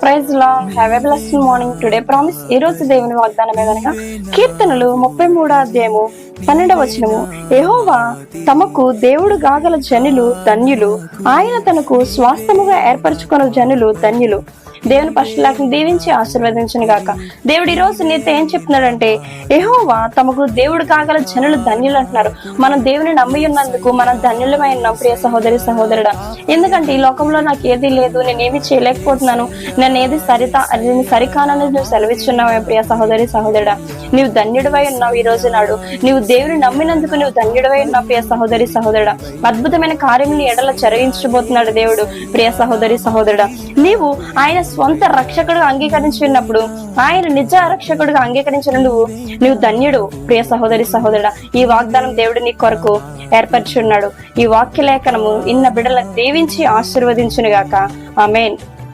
Praise Lord, have a blessed morning. Today promise, ఈ రోజు దేవుని వాగ్దానం ఏదనగా కీర్తనలు 33:12 యెహోవా తమకు దేవుడు గాగల జనులు ధన్యులు, ఆయన తనకు స్వాస్థ్యముగా ఏర్పరచుకున్న జనులు ధన్యులు. దేవుని పశువులను దీవించి ఆశీర్వదించును గాక. దేవుడు ఈ రోజు నీతో ఏం చెప్తున్నాడంటే, యెహోవా తమకు దేవుడు కాగల జనులు ధన్యులు అంటున్నారు. మనం దేవుని నమ్మి ఉన్నందుకు మనం ధన్యులమై ఉన్నాం ప్రియ సహోదరి సహోదరుడా. ఎందుకంటే ఈ లోకంలో నాకు ఏది లేదు, నేనేమి చేయలేకపోతున్నాను, నన్ను ఏది సరికానని నువ్వు సెలవిస్తున్నావు ప్రియ సహోదరి సహోదరుడా. నీవు ధన్యుడివై ఉన్నావు. ఈ రోజు నాడు నీవు దేవుని నమ్మినందుకు నువ్వు ధన్యుడివై ఉన్నావు ప్రియ సహోదరి సహోదరుడా. అద్భుతమైన కార్యములు ఎడల జరిగించబోతున్నాడు దేవుడు ప్రియ సహోదరి సహోదరుడా. నీవు ఆయన స్వంత రక్షకుడుగా అంగీకరించినప్పుడు, ఆయన నిజ రక్షకుడుగా అంగీకరించిన నువ్వు ధన్యుడు ప్రియ సహోదరి సహోదరుడా. ఈ వాగ్దానం దేవుడు నీ కొరకు ఏర్పరచున్నాడు. ఈ వాక్య లేఖనము ఇన్న బిడ్డలను దీవించి ఆశీర్వదించును గాక. ఆమేన్.